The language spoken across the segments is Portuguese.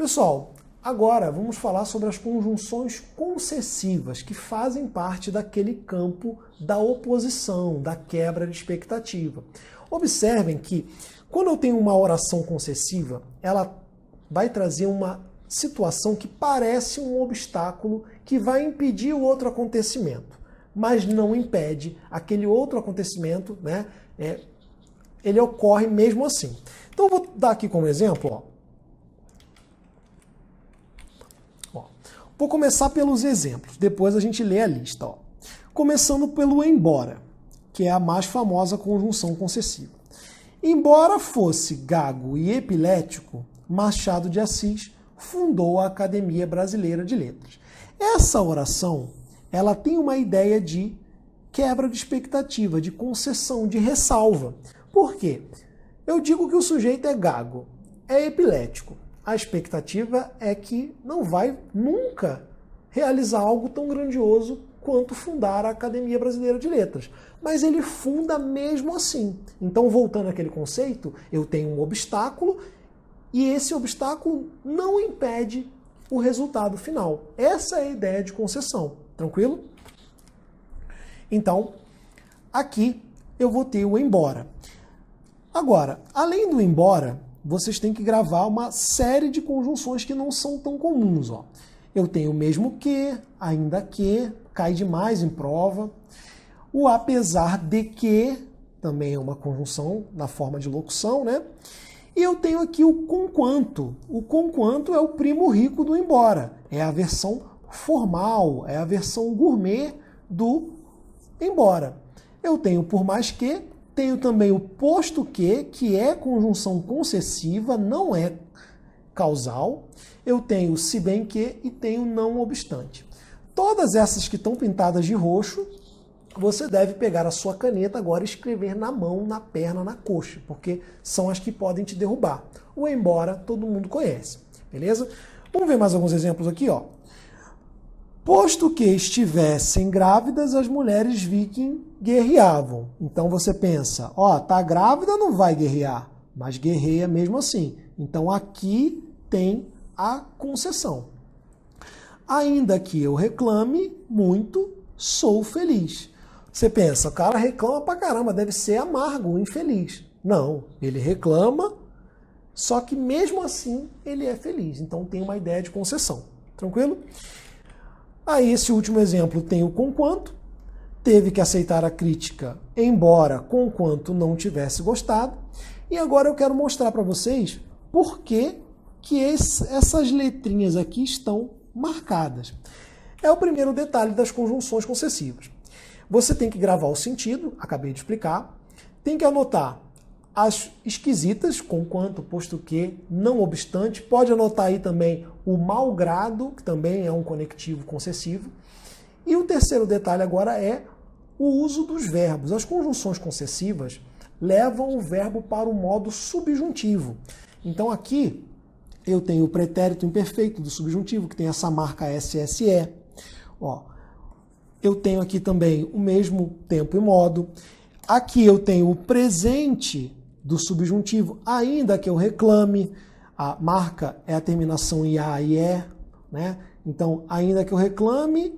Pessoal, agora vamos falar sobre as conjunções concessivas, que fazem parte daquele campo da oposição, da quebra de expectativa. Observem que, quando eu tenho uma oração concessiva, ela vai trazer uma situação que parece um obstáculo que vai impedir o outro acontecimento, mas não impede aquele outro acontecimento, né? Ele ocorre mesmo assim. Então eu vou dar aqui como exemplo, Vou começar pelos exemplos, depois a gente lê a lista. Começando pelo embora, que é a mais famosa conjunção concessiva. Embora fosse gago e epilético, Machado de Assis fundou a Academia Brasileira de Letras. Essa oração, ela tem uma ideia de quebra de expectativa, de concessão, de ressalva. Por quê? Eu digo que o sujeito é gago, é epilético. A expectativa é que não vai nunca realizar algo tão grandioso quanto fundar a Academia Brasileira de Letras. Mas ele funda mesmo assim. Então, voltando àquele conceito, eu tenho um obstáculo e esse obstáculo não impede o resultado final. Essa é a ideia de concessão. Tranquilo? Então, aqui eu vou ter o embora. Agora, além do embora, vocês têm que gravar uma série de conjunções que não são tão comuns. Eu tenho o mesmo que, ainda que, cai demais em prova. O apesar de que, também é uma conjunção na forma de locução, né? E eu tenho aqui o conquanto. O conquanto é o primo rico do embora. É a versão formal, é a versão gourmet do embora. Eu tenho por mais que, tenho também o posto que é conjunção concessiva, não é causal. Eu tenho se bem que e tenho não obstante. Todas essas que estão pintadas de roxo, você deve pegar a sua caneta agora e escrever na mão, na perna, na coxa, porque são as que podem te derrubar. O embora todo mundo conhece, beleza? Vamos ver mais alguns exemplos aqui, Posto que estivessem grávidas, as mulheres viking guerreavam. Então você pensa, tá grávida, não vai guerrear, mas guerreia mesmo assim. Então aqui tem a concessão. Ainda que eu reclame muito, sou feliz. Você pensa, o cara reclama pra caramba, deve ser amargo, infeliz. Não, ele reclama, só que mesmo assim ele é feliz. Então tem uma ideia de concessão. Tranquilo? Aí esse último exemplo tem o conquanto, teve que aceitar a crítica, embora conquanto não tivesse gostado. E agora eu quero mostrar para vocês por que essas letrinhas aqui estão marcadas. É o primeiro detalhe das conjunções concessivas. Você tem que gravar o sentido, acabei de explicar, tem que anotar as esquisitas, conquanto, posto que, não obstante, pode anotar aí também o malgrado, que também é um conectivo concessivo. E o terceiro detalhe agora é o uso dos verbos. As conjunções concessivas levam o verbo para o modo subjuntivo. Então aqui eu tenho o pretérito imperfeito do subjuntivo, que tem essa marca SSE. Eu tenho aqui também o mesmo tempo e modo. Aqui eu tenho o presente do subjuntivo, ainda que eu reclame. A marca é a terminação em a e e, né? Então, ainda que eu reclame,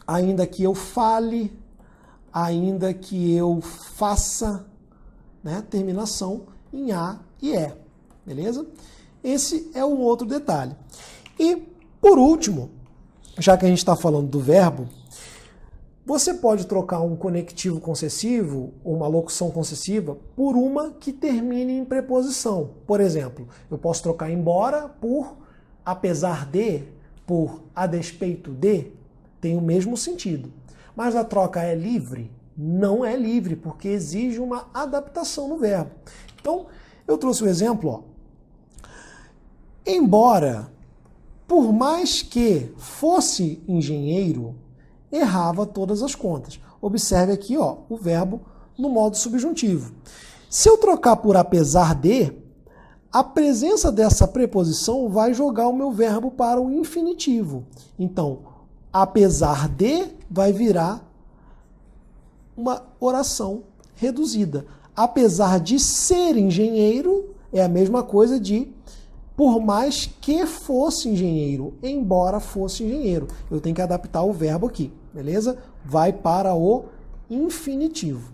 ainda que eu fale, ainda que eu faça, né? Terminação em a e e, beleza? Esse é um outro detalhe. E, por último, já que a gente está falando do verbo, você pode trocar um conectivo concessivo, ou uma locução concessiva, por uma que termine em preposição. Por exemplo, eu posso trocar embora por apesar de, por a despeito de, tem o mesmo sentido. Mas a troca é livre? Não é livre, porque exige uma adaptação no verbo. Então, eu trouxe o exemplo, Embora, por mais que fosse engenheiro, errava todas as contas. Observe aqui, o verbo no modo subjuntivo. Se eu trocar por apesar de, a presença dessa preposição vai jogar o meu verbo para o infinitivo. Então, apesar de vai virar uma oração reduzida. Apesar de ser engenheiro, é a mesma coisa de por mais que fosse engenheiro, embora fosse engenheiro. Eu tenho que adaptar o verbo aqui, beleza? Vai para o infinitivo.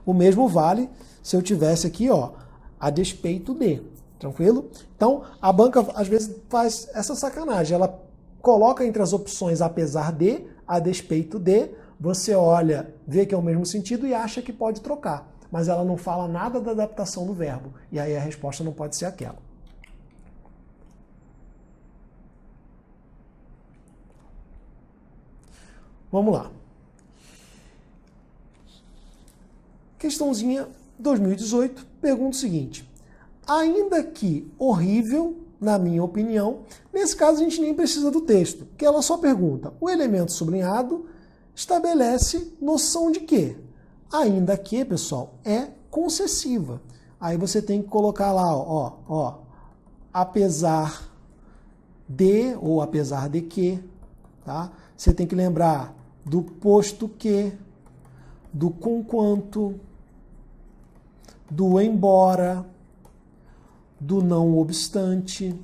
O mesmo vale se eu tivesse aqui, ó, a despeito de. Tranquilo? Então, a banca às vezes faz essa sacanagem. Ela coloca entre as opções apesar de, a despeito de, você olha, vê que é o mesmo sentido e acha que pode trocar. Mas ela não fala nada da adaptação do verbo. E aí a resposta não pode ser aquela. Vamos lá. Questãozinha 2018, pergunta o seguinte. Ainda que horrível, na minha opinião, nesse caso a gente nem precisa do texto, porque ela só pergunta, o elemento sublinhado estabelece noção de quê? Ainda que, pessoal, é concessiva. Aí você tem que colocar lá, ó, apesar de, ou apesar de que, tá? Você tem que lembrar do posto que, do conquanto, do embora, do não obstante,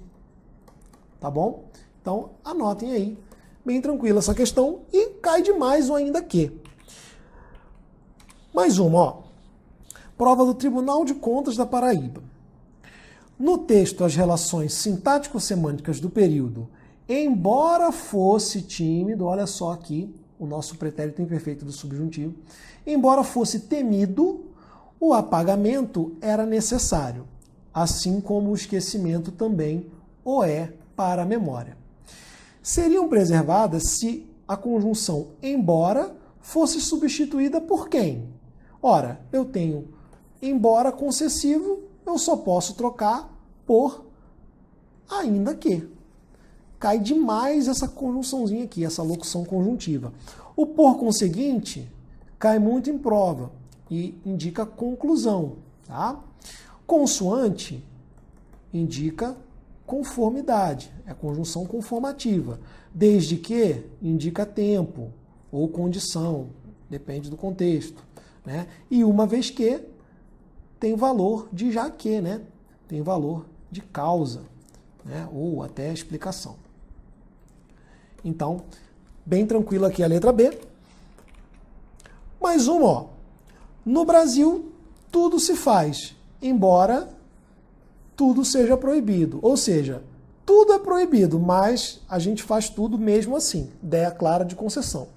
tá bom? Então, anotem aí, bem tranquila essa questão, e cai demais o ainda que. Mais uma, ó. Prova do Tribunal de Contas da Paraíba. No texto, as relações sintático-semânticas do período, embora fosse tímido, olha só aqui, o nosso pretérito imperfeito do subjuntivo, embora fosse temido, o apagamento era necessário, assim como o esquecimento também o é para a memória. Seriam preservadas se a conjunção embora fosse substituída por quem? Ora, eu tenho embora concessivo, eu só posso trocar por ainda que. Cai demais essa conjunçãozinha aqui, essa locução conjuntiva. O por conseguinte cai muito em prova e indica conclusão, tá? Consoante indica conformidade, é conjunção conformativa. Desde que indica tempo ou condição, depende do contexto, né? E uma vez que tem valor de já que, né? Tem valor de causa, né? Ou até explicação. Então, bem tranquilo aqui a letra B. Mais uma, ó. No Brasil, tudo se faz, embora tudo seja proibido. Ou seja, tudo é proibido, mas a gente faz tudo mesmo assim. Ideia clara de concessão.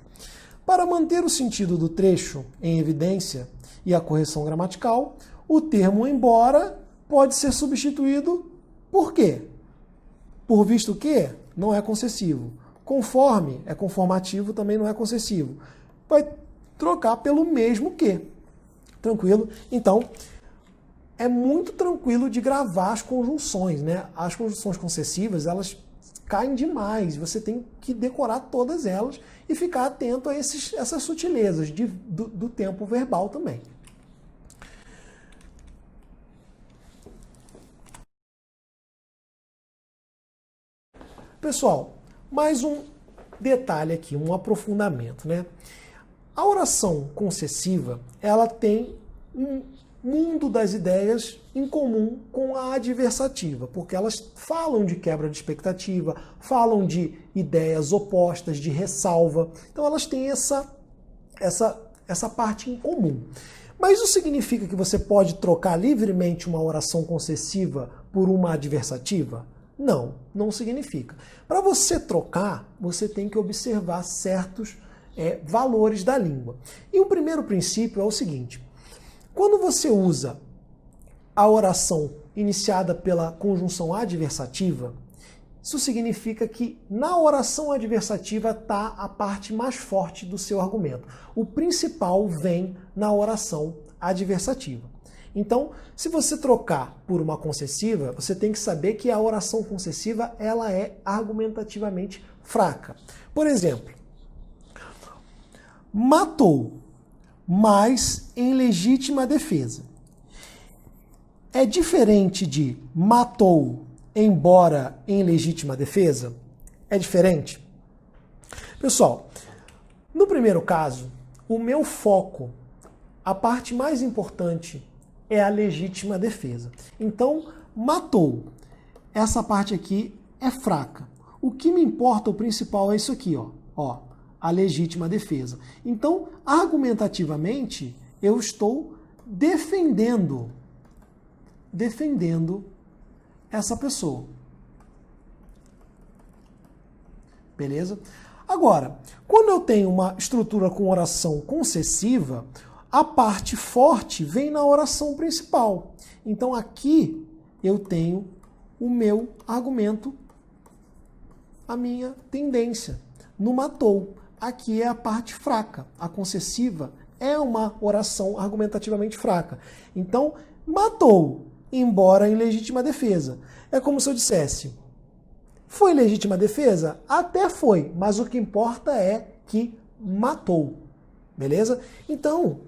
Para manter o sentido do trecho em evidência e a correção gramatical, o termo embora pode ser substituído por quê? Por visto que não é concessivo. Conforme é conformativo, também não é concessivo. Vai trocar pelo mesmo que. Tranquilo? Então, é muito tranquilo de gravar as conjunções, né? As conjunções concessivas, elas caem demais. Você tem que decorar todas elas e ficar atento a essas sutilezas do tempo verbal também. Pessoal, mais um detalhe aqui, um aprofundamento, né? A oração concessiva, ela tem um mundo das ideias em comum com a adversativa, porque elas falam de quebra de expectativa, falam de ideias opostas, de ressalva. Então elas têm essa parte em comum. Mas isso significa que você pode trocar livremente uma oração concessiva por uma adversativa? Não, não significa. Para você trocar, você tem que observar certos valores da língua. E o primeiro princípio é o seguinte: quando você usa a oração iniciada pela conjunção adversativa, isso significa que na oração adversativa está a parte mais forte do seu argumento. O principal vem na oração adversativa. Então, se você trocar por uma concessiva, você tem que saber que a oração concessiva ela é argumentativamente fraca. Por exemplo, matou, mas em legítima defesa. É diferente de matou, embora em legítima defesa? É diferente? Pessoal, no primeiro caso, o meu foco, a parte mais importante é a legítima defesa. Então, matou. essa parte aqui é fraca. O que me importa, o principal, é isso aqui, ó, a legítima defesa. Então, argumentativamente, eu estou defendendo essa pessoa. Beleza? Agora, quando eu tenho uma estrutura com oração concessiva, a parte forte vem na oração principal. Então aqui eu tenho o meu argumento, a minha tendência. No matou. Aqui é a parte fraca. A concessiva é uma oração argumentativamente fraca. Então, matou, embora em legítima defesa. É como se eu dissesse: foi legítima defesa? Até foi, mas o que importa é que matou. Beleza? Então,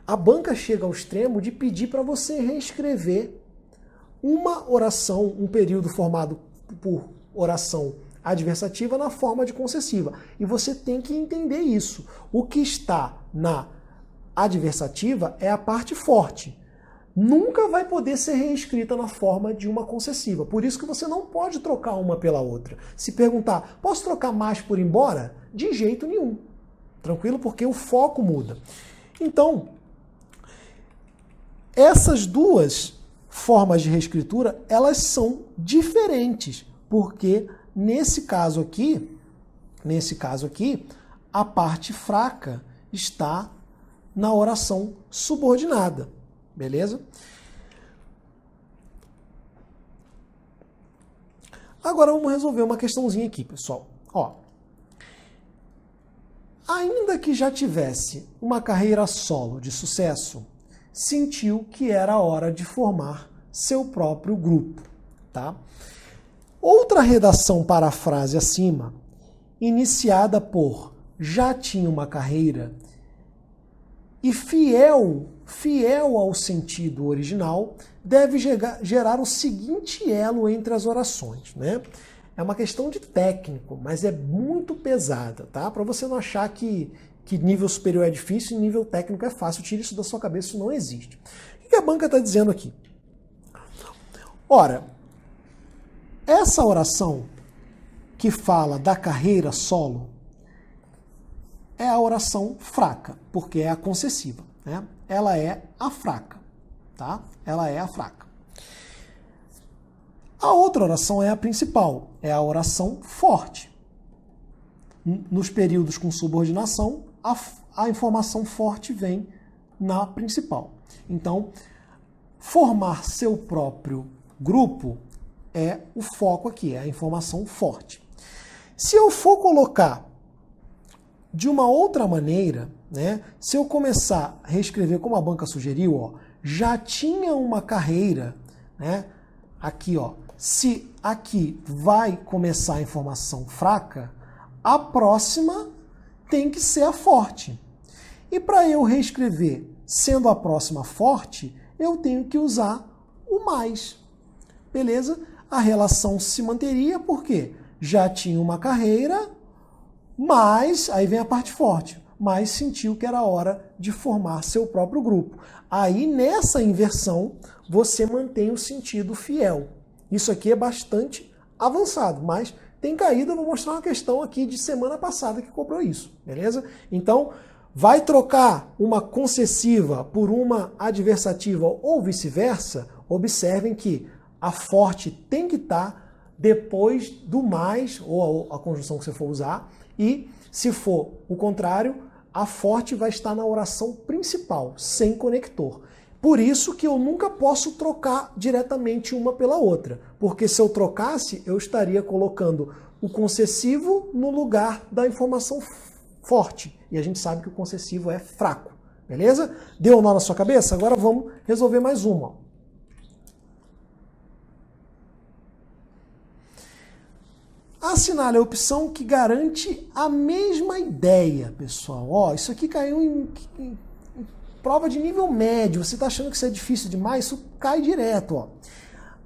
a banca chega ao extremo de pedir para você reescrever uma oração, um período formado por oração adversativa na forma de concessiva. E você tem que entender isso. O que está na adversativa é a parte forte. Nunca vai poder ser reescrita na forma de uma concessiva. Por isso que você não pode trocar uma pela outra. Se perguntar, posso trocar mais por embora? De jeito nenhum. Tranquilo? Porque o foco muda. Então, essas duas formas de reescritura, elas são diferentes. Porque nesse caso aqui, a parte fraca está na oração subordinada. Beleza? Agora vamos resolver uma questãozinha aqui, pessoal. Ó, ainda que já tivesse uma carreira solo de sucesso, sentiu que era a hora de formar seu próprio grupo, tá? Outra redação para a frase acima, iniciada por já tinha uma carreira e fiel ao sentido original, deve gerar o seguinte elo entre as orações, né? É uma questão de técnico, mas é muito pesada, tá? Para você não achar que nível superior é difícil e nível técnico é fácil. Tire isso da sua cabeça, isso não existe. O que a banca está dizendo aqui? Ora, essa oração que fala da carreira solo é a oração fraca, porque é a concessiva, né? Ela é a fraca, tá? Ela é a fraca. A outra oração é a principal, é a oração forte. Nos períodos com subordinação, a informação forte vem na principal. Então, formar seu próprio grupo é o foco aqui, é a informação forte. Se eu for colocar de uma outra maneira, né, se eu começar a reescrever como a banca sugeriu, ó, já tinha uma carreira, né, aqui, ó, se aqui vai começar a informação fraca, a próxima tem que ser a forte. E para eu reescrever sendo a próxima forte, eu tenho que usar o mais. Beleza? A relação se manteria porque já tinha uma carreira, mas, aí vem a parte forte, mas sentiu que era hora de formar seu próprio grupo. Aí, nessa inversão, você mantém o sentido fiel. Isso aqui é bastante avançado, mas tem caído. Eu vou mostrar uma questão aqui de semana passada que cobrou isso, beleza? Então, vai trocar uma concessiva por uma adversativa ou vice-versa? Observem que a forte tem que estar depois do mais, ou a conjunção que você for usar, e se for o contrário, a forte vai estar na oração principal, sem conector. Por isso que eu nunca posso trocar diretamente uma pela outra, porque se eu trocasse, eu estaria colocando o concessivo no lugar da informação forte. E a gente sabe que o concessivo é fraco, beleza? Deu um nó na sua cabeça? Agora vamos resolver mais uma. Assinale a opção que garante a mesma ideia, pessoal. Ó, isso aqui caiu em prova de nível médio. Você está achando que isso é difícil demais? Isso cai direto. Ó.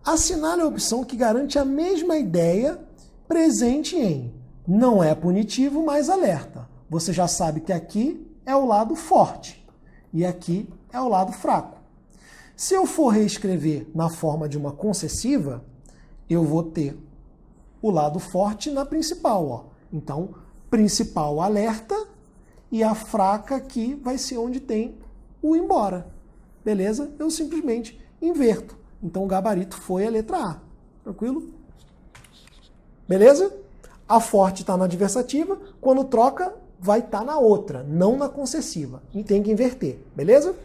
Assinale a opção que garante a mesma ideia presente em não é punitivo, mas alerta. Você já sabe que aqui é o lado forte e aqui é o lado fraco. Se eu for reescrever na forma de uma concessiva, eu vou ter o lado forte na principal, ó. Então, principal alerta e a fraca aqui vai ser onde tem o embora. Beleza? Eu simplesmente inverto. Então, o gabarito foi a letra A. Tranquilo? Beleza? A forte está na adversativa, quando troca, vai estar na outra, não na concessiva. E tem que inverter. Beleza?